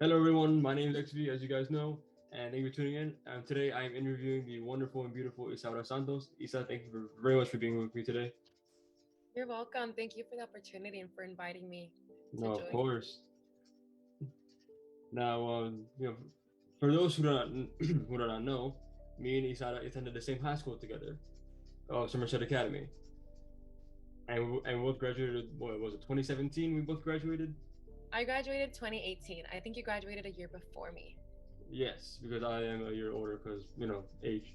Hello, everyone. My name is XV, as you guys know, and thank you for tuning in. Today, I am interviewing the wonderful and beautiful Isaura Santos. Isa, thank you very much for being with me today. You're welcome. Thank you for the opportunity and for inviting me to No, of join. course. Now, for those who do not who do not know, me and Isara attended the same high school together, Somerset Academy, and we both graduated. What was it? 2017. We both graduated. I graduated 2018. I think you graduated a year before me. Yes, because I am a year older, because age.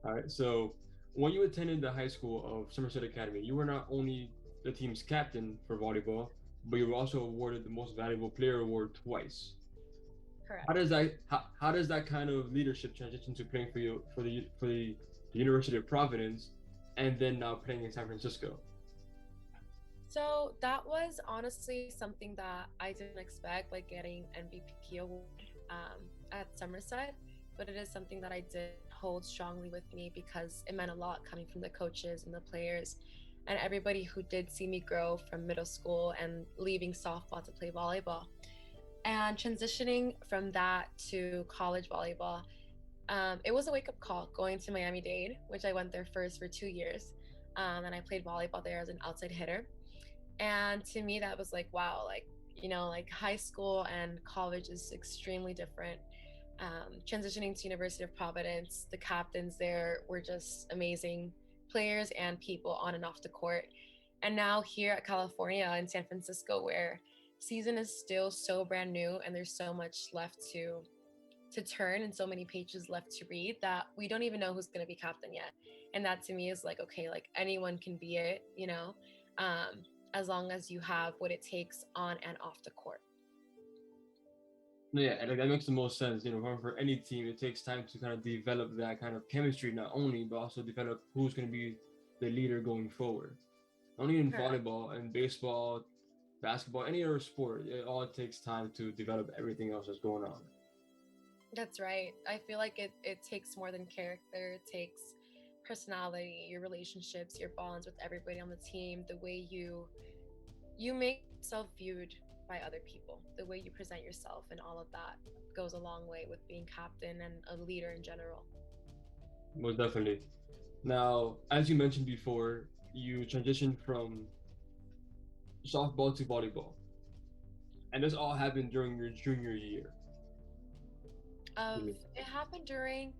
All right. So when you attended the high school of Somerset Academy, you were not only the team's captain for volleyball, but you were also awarded the Most Valuable Player award twice. How Correct. does that kind of leadership transition to playing for you for the University of Providence, and then now playing in San Francisco? So that was honestly something that I didn't expect, like getting MVP award at Somerset, but it is something that I did hold strongly with me because it meant a lot coming from the coaches and the players and everybody who did see me grow from middle school and leaving softball to play volleyball. And transitioning from that to college volleyball, it was a wake up call going to Miami Dade, which I went there first for 2 years. And I played volleyball there as an outside hitter. And to me, that was like, wow, like high school and college is extremely different. Transitioning to University of Providence, the captains there were just amazing players and people on and off the court. And now here at California in San Francisco, where season is still so brand new and there's so much left to turn and so many pages left to read that we don't even know who's going to be captain yet. And that to me is like, okay, like anyone can be it, as long as you have what it takes on and off the court. No, yeah, and like, that makes the most sense. For any team, it takes time to kind of develop that kind of chemistry, not only but also develop who's going to be the leader going forward. Only in Correct. volleyball and baseball, basketball, any other sport, it all takes time to develop everything else that's going on. That's right. I feel like it takes more than character. It takes personality, your relationships, your bonds with everybody on the team, the way you make yourself viewed by other people, the way you present yourself, and all of that goes a long way with being captain and a leader in general. Most definitely. Now, as you mentioned before, you transitioned from softball to volleyball, and this all happened during your junior year. Of it happened during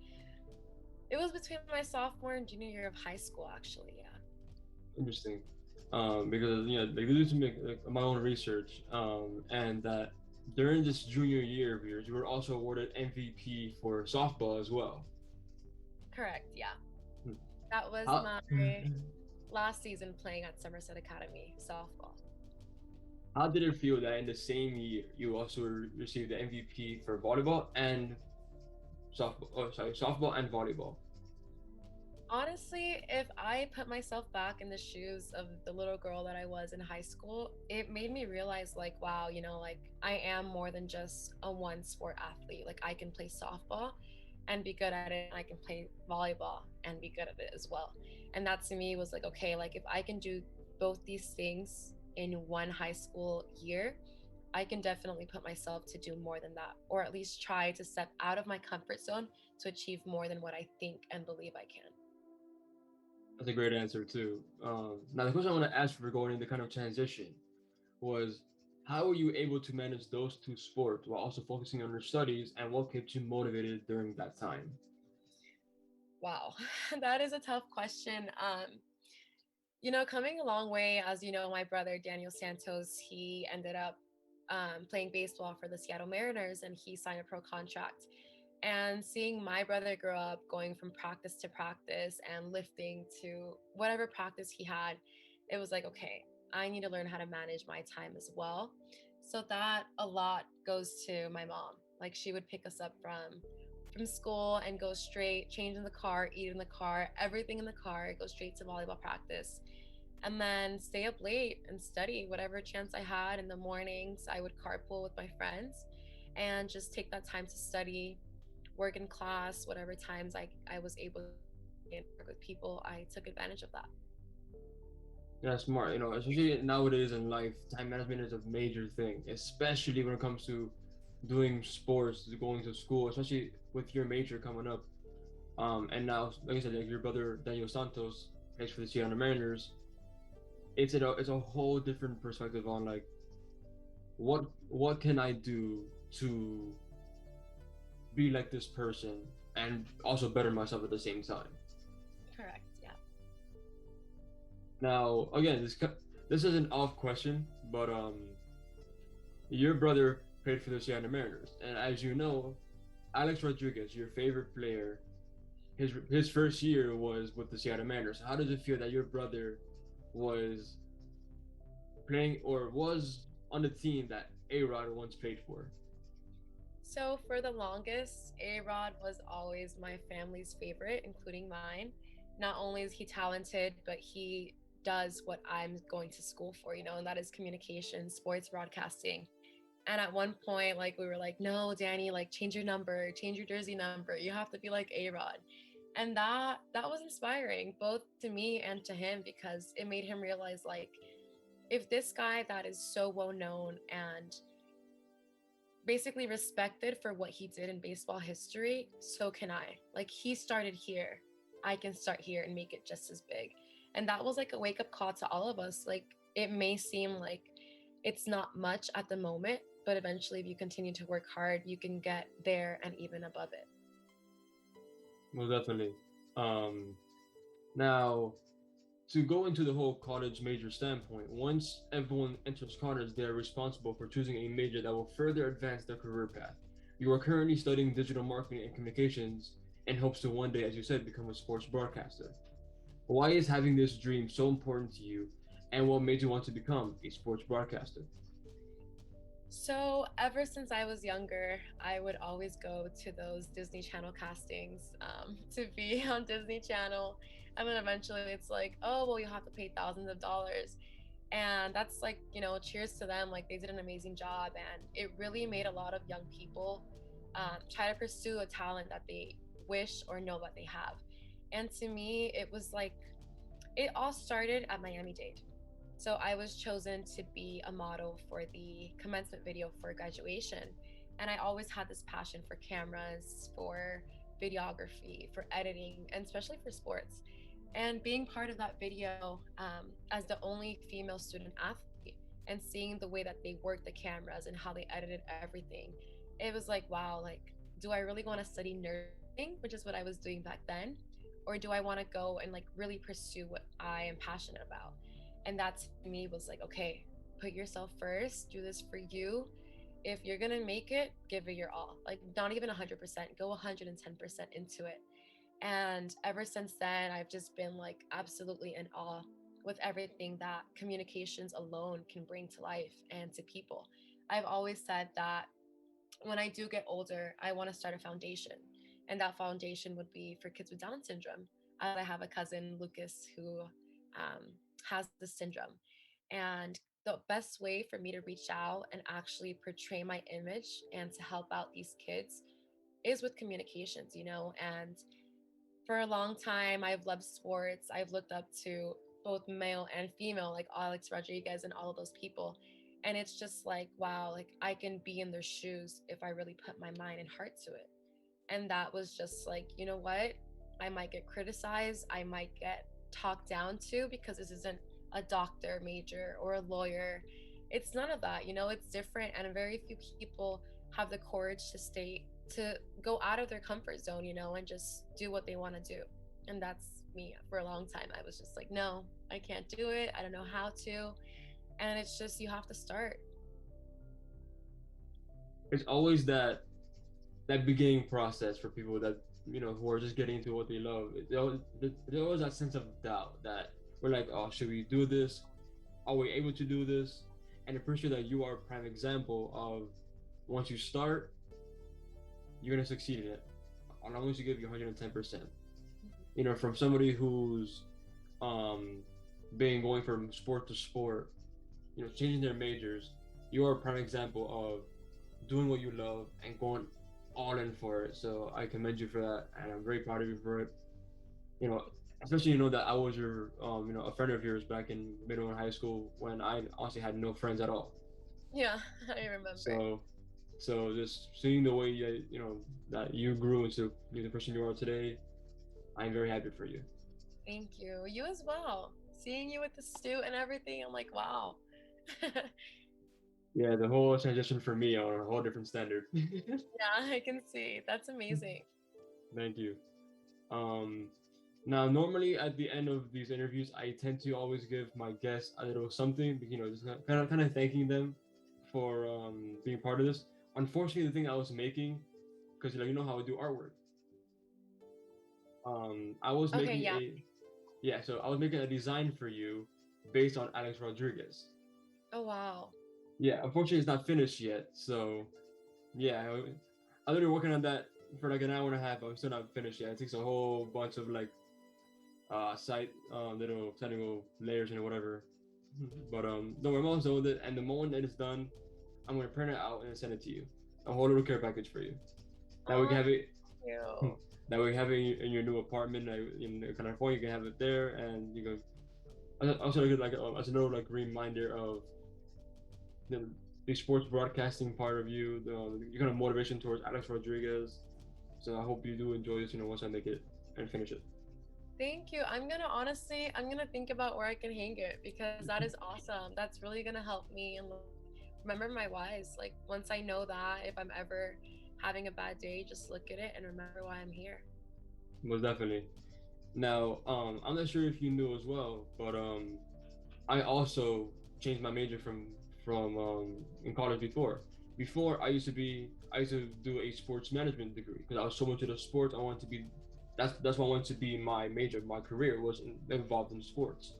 it was between my sophomore and junior year of high school, actually. Yeah. Interesting, because they did to make like, my own research, and that during this junior year of yours, you were also awarded MVP for softball as well. Correct. Yeah. Hmm. That was How my last season playing at Somerset Academy softball. how did it feel that in the same year you also received the MVP for volleyball and softball? Oh, sorry, softball and volleyball. Honestly, if I put myself back in the shoes of the little girl that I was in high school, it made me realize, like, wow, like I am more than just a one sport athlete. Like, I can play softball and be good at it. I can play volleyball and be good at it as well. And that to me was like, okay, like if I can do both these things in one high school year, I can definitely put myself to do more than that, or at least try to step out of my comfort zone to achieve more than what I think and believe I can. That's a great answer too. Now the question I want to ask for going into kind of transition was, how were you able to manage those two sports while also focusing on your studies, and what kept you motivated during that time? Wow, that is a tough question. Coming a long way, as you know, my brother Daniel Santos, he ended up playing baseball for the Seattle Mariners, and he signed a pro contract. And seeing my brother grow up, going from practice to practice and lifting to whatever practice he had, it was like, okay, I need to learn how to manage my time as well. So that a lot goes to my mom. Like she would pick us up from school and go straight, change in the car, eat in the car, everything in the car, go straight to volleyball practice. And then stay up late and study whatever chance I had in the mornings. I would carpool with my friends and just take that time to study, work in class, whatever times I was able to work with people, I took advantage of that. Yeah, smart. Especially nowadays in life, time management is a major thing, especially when it comes to doing sports, going to school, especially with your major coming up. And now, like I said, like your brother Daniel Santos plays for the Seattle Mariners. It's a whole different perspective on like what can I do to be like this person and also better myself at the same time. Correct. Yeah. Now, again, this is an off question, but your brother played for the Seattle Mariners, and as you know, Alex Rodriguez, your favorite player, his first year was with the Seattle Mariners. How does it feel that your brother was playing or was on the team that A Rod once played for? So for the longest, A-Rod was always my family's favorite, including mine. Not only is he talented, but he does what I'm going to school for, and that is communication, sports broadcasting. And at one point, like we were like, no, Danny, like change your number, change your jersey number. You have to be like A-Rod. And that was inspiring both to me and to him because it made him realize like if this guy that is so well known and basically respected for what he did in baseball history, so can I. Like he started here. I can start here and make it just as big. And that was like a wake up call to all of us. Like it may seem like it's not much at the moment, but eventually if you continue to work hard, you can get there and even above it. Well, definitely. Um, Now, to go into the whole college major standpoint, once everyone enters college, they are responsible for choosing a major that will further advance their career path. You are currently studying digital marketing and communications and hopes to one day, as you said, become a sports broadcaster. Why is having this dream so important to you, and what made you want to become a sports broadcaster? So, ever since I was younger, I would always go to those Disney Channel castings to be on Disney Channel. And then eventually it's like, oh, well, you have to pay thousands of dollars. And that's like, cheers to them. Like, they did an amazing job. And it really made a lot of young people try to pursue a talent that they wish or know that they have. And to me, it was like, it all started at Miami Dade. So I was chosen to be a model for the commencement video for graduation. And I always had this passion for cameras, for videography, for editing, and especially for sports. And being part of that video as the only female student athlete and seeing the way that they worked the cameras and how they edited everything, it was like, wow, like, do I really want to study nursing, which is what I was doing back then? Or do I want to go and like really pursue what I am passionate about? And that to me was like, okay, put yourself first, do this for you. If you're gonna make it, give it your all. Like not even 100%, go 110% into it. And ever since then, I've just been like absolutely in awe with everything that communications alone can bring to life and to people. I've always said that when I do get older, I want to start a foundation. And that foundation would be for kids with Down syndrome. I have a cousin, Lucas, who has this syndrome. And the best way for me to reach out and actually portray my image and to help out these kids is with communications, And for a long time, I've loved sports. I've looked up to both male and female, like Alex Rodriguez and all of those people. And it's just like, wow, like I can be in their shoes if I really put my mind and heart to it. And that was just like, you know what? I might get criticized. I might get talked down to because this isn't a doctor major or a lawyer. It's none of that, it's different. And very few people have the courage to go out of their comfort zone, and just do what they want to do. And that's me. For a long time, I was just like, no, I can't do it. I don't know how to. And it's just, you have to start. It's always that beginning process for people that who are just getting into what they love. There's always that sense of doubt that we're like, oh, should we do this? Are we able to do this? And I'm pretty sure that you are a prime example of once you start, you're gonna succeed in it. As long as you give you 110%. From somebody who's um been going from sport to sport, changing their majors, you are a prime example of doing what you love and going all in for it. So I commend you for that, and I'm very proud of you for it. You know, especially that I was your a friend of yours back in middle and high school when I honestly had no friends at all. Yeah, I remember. So just seeing the way that you grew into the person you are today, I'm very happy for you. Thank you. You as well. Seeing you with the stew and everything, I'm like, wow. Yeah, the whole transition for me on a whole different standard. Yeah, I can see. That's amazing. Thank you. Um, Now, normally at the end of these interviews, I tend to always give my guests a little something, just kind of thanking them for being part of this. Unfortunately, the thing I was making, because how I do artwork, I was Okay, making yeah. so I was making a design for you based on Alex Rodriguez. Oh, wow. Yeah, unfortunately, it's not finished yet. So yeah, I literally working on that for like an hour and a half. I'm still not finished yet. It takes a whole bunch of like site little technical layers and whatever. But no, my mom's done with it, and the moment that it's done, I'm gonna print it out and send it to you. A whole little care package for you. That we can Oh, have it. thank you. That we have it in your new apartment in California. You can have it there, and you can also like as another like reminder of the, the sports broadcasting part of you, the kind of motivation towards Alex Rodriguez. So I hope you do enjoy this. Once I make it and finish it. Thank you. I'm gonna think about where I can hang it because that is awesome. That's really gonna help me and like, remember my whys. Like once I know that, if I'm ever having a bad day, just look at it and remember why I'm here. Most definitely. Now, I'm not sure if you knew as well, but I also changed my major from in college before. Before I used to do a sports management degree because I was so much into sports. I wanted to be that's what I wanted to be my major. My career was involved in sports.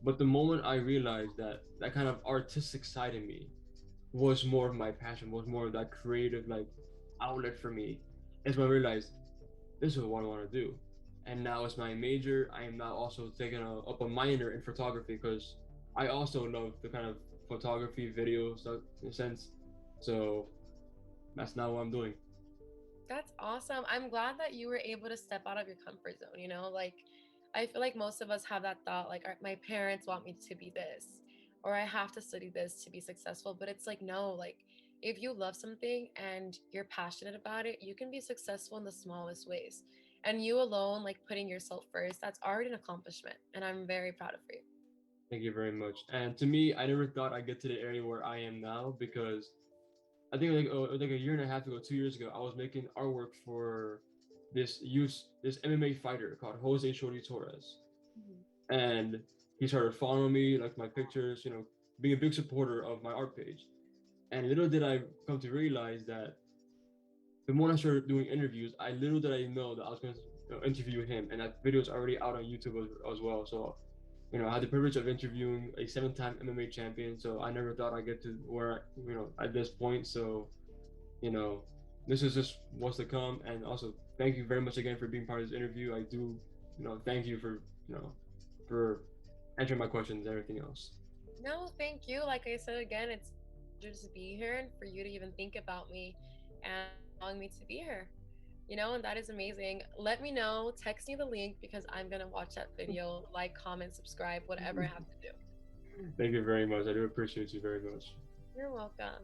But the moment I realized that that kind of artistic side of me was more of my passion, was more of that creative like outlet for me, is when I realized this is what I want to do. And now as my major, I am now also taking up a minor in photography because I also love the kind of photography, video stuff in a sense. So that's now what I'm doing. That's awesome. I'm glad that you were able to step out of your comfort zone, like I feel like most of us have that thought like my parents want me to be this or I have to study this to be successful, but it's like no, like if you love something and you're passionate about it, you can be successful in the smallest ways. And you alone like putting yourself first, that's already an accomplishment and I'm very proud of you. Thank you very much. And to me, I never thought I'd get to the area where I am now because I think like a year and a half ago, 2 years ago, I was making artwork for this MMA fighter called Jose Shorty Torres, Mhm. and he started following me, like my pictures, being a big supporter of my art page. And little did I come to realize that the more I started doing interviews, I little did I know that I was going to interview him, and that video is already out on YouTube as well. So, I had the privilege of interviewing a seven-time MMA champion. So I never thought I'd get to where at this point. So, you know, this is just what's to come. And also, thank you very much again for being part of this interview. I do, thank you for for answering my questions and everything else. No, thank you. Like I said again, it's just to be here and for you to even think about me and allowing me to be here. And that is amazing. Let me know, text me the link because I'm gonna watch that video, like, comment, subscribe, whatever I have to do. Thank you very much. I do appreciate you very much. You're welcome.